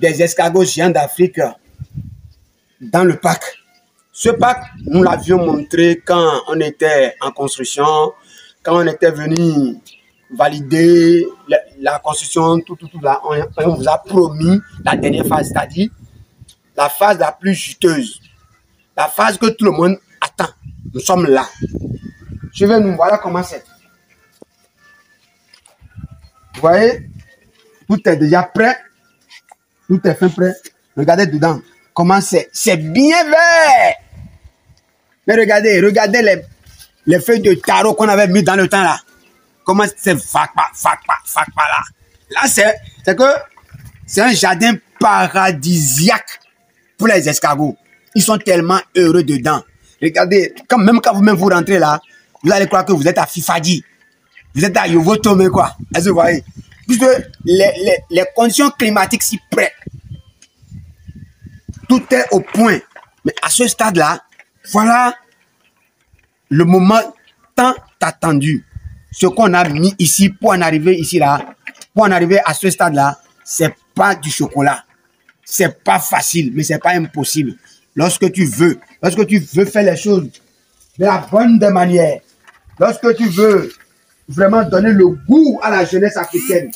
des escargots géants d'Afrique dans le parc. Ce parc, nous l'avions montré quand on était en construction, quand on était venu valider la construction, tout là, on vous a promis la dernière phase, c'est-à-dire la phase la plus juteuse, la phase que tout le monde attend. Nous sommes là. Je vais nous voilà comment c'est. Vous voyez, tout est déjà prêt, tout est fin prêt. Regardez dedans, comment c'est. C'est bien vert. Mais regardez les feuilles de tarot qu'on avait mis dans le temps là. Comment c'est fakpa là. Là, c'est que c'est un jardin paradisiaque pour les escargots. Ils sont tellement heureux dedans. Regardez, même quand vous-même vous rentrez là, vous allez croire que vous êtes à Fifadi. Vous êtes à Yovotome, quoi. Est-ce que vous voyez? Puisque les conditions climatiques s'y prêtent. Tout est au point. Mais à ce stade-là, voilà le moment tant attendu. Ce qu'on a mis ici pour en arriver ici là, pour en arriver à ce stade-là, c'est pas du chocolat. C'est pas facile, mais c'est pas impossible. Lorsque tu veux faire les choses de la bonne des manières, lorsque tu veux vraiment donner le goût à la jeunesse africaine,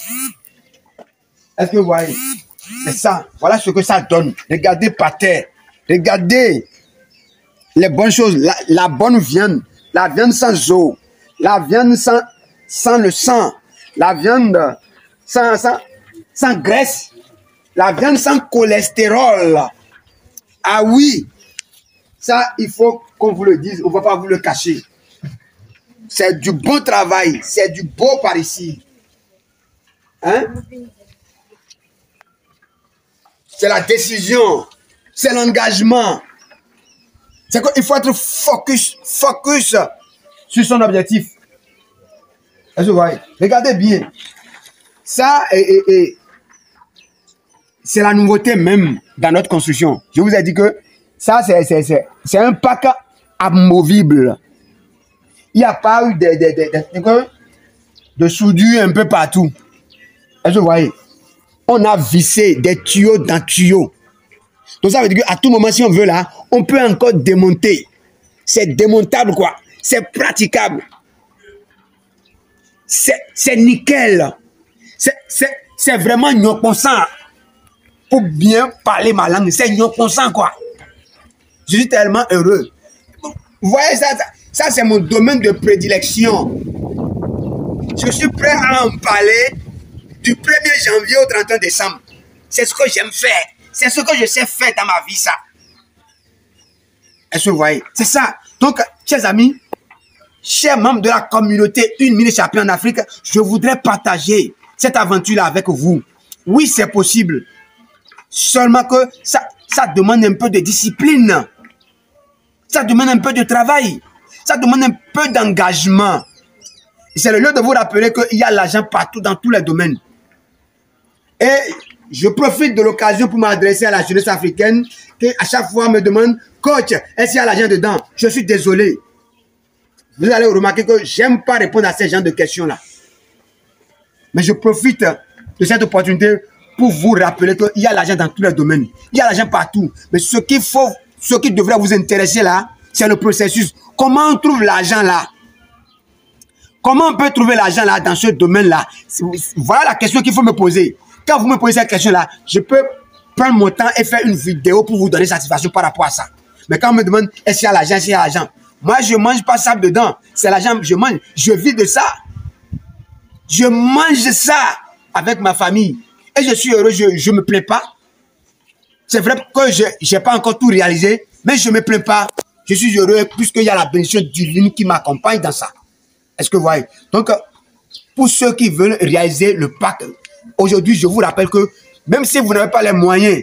est-ce que vous voyez? C'est ça. Voilà ce que ça donne. Regardez par terre. Regardez les bonnes choses. La bonne viande. La viande sans eau. La viande sans le sang. La viande sans graisse. La viande sans cholestérol. Ah oui. Ça, il faut qu'on vous le dise. On ne va pas vous le cacher. C'est du bon travail. C'est du beau par ici. Hein? C'est la décision. C'est l'engagement. C'est qu'il faut être focus sur son objectif. Est-ce que vous voyez? Regardez bien. Ça, c'est la nouveauté même dans notre construction. Je vous ai dit que ça, c'est un parc amovible. Il n'y a pas eu de soudure un peu partout. Est-ce que vous voyez? On a vissé des tuyaux dans tuyaux. Donc ça veut dire qu'à tout moment, si on veut là, on peut encore démonter. C'est démontable quoi. C'est praticable. C'est nickel. C'est vraiment nyokonsant. Pour bien parler ma langue, c'est nyokonsant quoi. Je suis tellement heureux. Vous voyez ça c'est mon domaine de prédilection. Je suis prêt à en parler du 1er janvier au 31 décembre. C'est ce que j'aime faire. C'est ce que je sais faire dans ma vie, ça. Est-ce que vous voyez? C'est ça. Donc, chers amis, chers membres de la communauté Une Minute Chapelet en Afrique, je voudrais partager cette aventure-là avec vous. Oui, c'est possible. Seulement que ça demande un peu de discipline. Ça demande un peu de travail. Ça demande un peu d'engagement. C'est le lieu de vous rappeler qu'il y a l'argent partout dans tous les domaines. Et je profite de l'occasion pour m'adresser à la jeunesse africaine qui à chaque fois me demande, coach, est-ce qu'il y a l'argent dedans? Je suis désolé. Vous allez remarquer que j'aime pas répondre à ces genres de questions-là. Mais je profite de cette opportunité pour vous rappeler qu'il y a l'argent dans tous les domaines. Il y a l'argent partout. Mais ce qui devrait vous intéresser là, c'est le processus. Comment on trouve l'argent là? Comment on peut trouver l'argent là dans ce domaine-là? Voilà la question qu'il faut me poser. Quand vous me posez cette question-là, je peux prendre mon temps et faire une vidéo pour vous donner satisfaction par rapport à ça. Mais quand on me demande, est-ce qu'il y a l'argent, est-ce qu'il y a l'argent? Moi, je ne mange pas ça dedans. C'est l'argent, je mange. Je vis de ça. Je mange ça avec ma famille. Et je suis heureux, je ne me plains pas. C'est vrai que je n'ai pas encore tout réalisé, mais je ne me plains pas. Je suis heureux puisqu'il y a la bénédiction divine qui m'accompagne dans ça. Est-ce que vous voyez? Donc, pour ceux qui veulent réaliser le pacte, aujourd'hui, je vous rappelle que même si vous n'avez pas les moyens,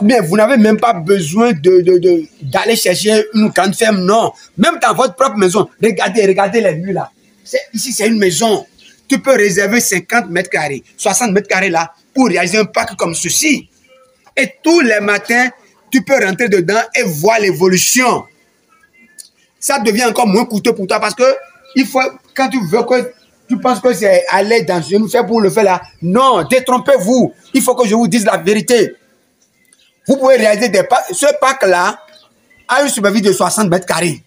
bien, vous n'avez même pas besoin d'aller chercher une grande ferme, non. Même dans votre propre maison, regardez les murs là. Ici, c'est une maison. Tu peux réserver 50 mètres carrés, 60 mètres carrés là, pour réaliser un parc comme ceci. Et tous les matins, tu peux rentrer dedans et voir l'évolution. Ça devient encore moins coûteux pour toi parce que il faut, quand tu veux que tu penses que c'est aller dans une ferme pour le faire là, non, détrompez-vous. Il faut que je vous dise la vérité. Vous pouvez réaliser des packs. Ce pack-là a une superficie de 60 mètres carrés.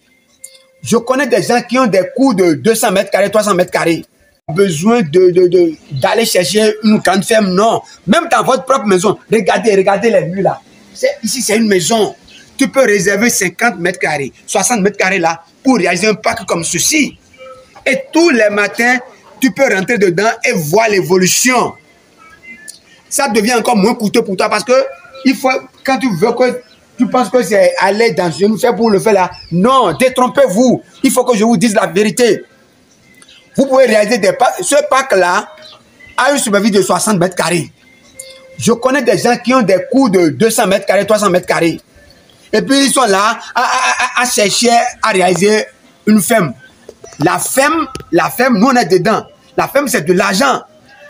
Je connais des gens qui ont des coûts de 200 mètres carrés, 300 mètres carrés. Besoin d'aller chercher une grande ferme, non. Même dans votre propre maison, regardez les murs là. Ici, c'est une maison. Tu peux réserver 50 mètres carrés, 60 mètres carrés là, pour réaliser un pack comme ceci. Et tous les matins, tu peux rentrer dedans et voir l'évolution. Ça devient encore moins coûteux pour toi parce que il faut, quand tu veux que tu penses que c'est aller dans une ferme pour le faire là, non, détrompez-vous. Il faut que je vous dise la vérité. Vous pouvez réaliser des packs. Ce pack-là a une superficie de 60 mètres carrés. Je connais des gens qui ont des coûts de 200 mètres carrés, 300 mètres carrés. Et puis, ils sont là à chercher à réaliser une ferme. La ferme, nous, on est dedans. La ferme, c'est de l'argent.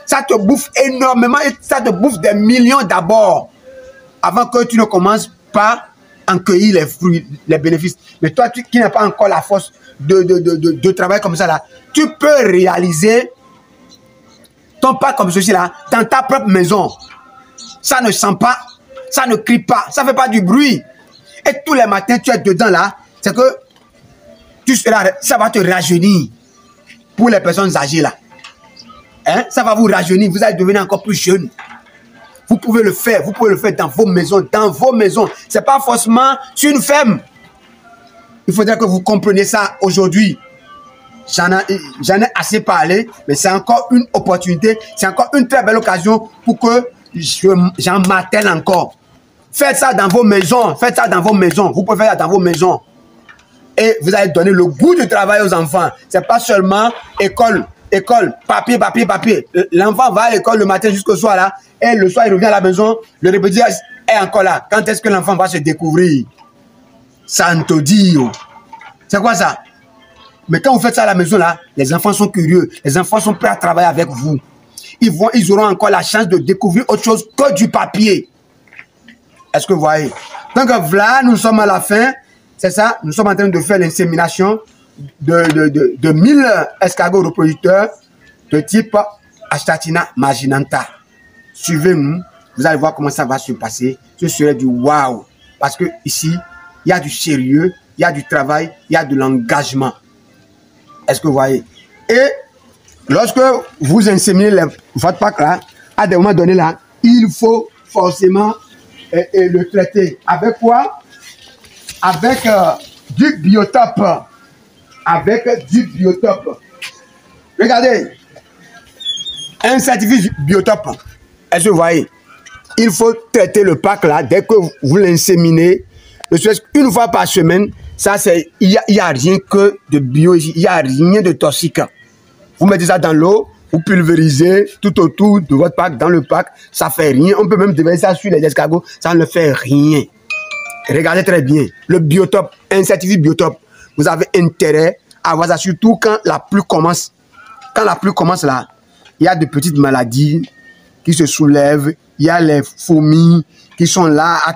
Ça te bouffe énormément et ça te bouffe des millions d'abord. Avant que tu ne commences pas à cueillir les fruits, les bénéfices. Mais toi, qui n'as pas encore la force de travail comme ça, là, tu peux réaliser ton pas comme ceci, là, dans ta propre maison. Ça ne sent pas, ça ne crie pas, ça ne fait pas du bruit. Et tous les matins, tu es dedans, là, c'est que ça va te rajeunir pour les personnes âgées, là. Hein? Ça va vous rajeunir, vous allez devenir encore plus jeune. Vous pouvez le faire dans vos maisons, Ce n'est pas forcément sur une ferme. Il faudrait que vous compreniez ça aujourd'hui. J'en ai assez parlé, mais c'est encore une opportunité, c'est encore une très belle occasion pour que j'en martèle encore. Faites ça dans vos maisons, Vous pouvez faire ça dans vos maisons. Et vous allez donner le goût du travail aux enfants. Ce n'est pas seulement école, papier. L'enfant va à l'école le matin jusqu'au soir là, et le soir il revient à la maison, le répétiteur est encore là. Quand est-ce que l'enfant va se découvrir? Santo Dio. C'est quoi ça? Mais quand vous faites ça à la maison là, les enfants sont curieux, les enfants sont prêts à travailler avec vous. Ils auront encore la chance de découvrir autre chose que du papier. Est-ce que vous voyez? Donc voilà, nous sommes à la fin. C'est ça, nous sommes en train de faire l'insémination de 1000 escargots reproducteurs de type Astatina marginata. Suivez-nous, vous allez voir comment ça va se passer. Ce serait du waouh. Parce que ici, il y a du sérieux, il y a du travail, il y a de l'engagement. Est-ce que vous voyez? Et lorsque vous inséminez votre pack là, à des moments donnés là, il faut forcément le traiter. Avec quoi? Avec du biotope. Regardez. Un certificat biotope. Est-ce que vous voyez? Il faut traiter le pack là dès que vous l'inséminez. Une fois par semaine. Ça, il n'y a rien que de bio ici. Il n'y a rien de toxique. Vous mettez ça dans l'eau. Vous pulvérisez tout autour de votre pack, dans le pack. Ça ne fait rien. On peut même déverser ça sur les escargots. Ça ne fait rien. Regardez très bien. Le biotope, un certificat biotope. Vous avez intérêt à avoir ça, surtout quand la pluie commence. Quand la pluie commence là, il y a de petites maladies qui se soulèvent. Il y a les fourmis qui sont là à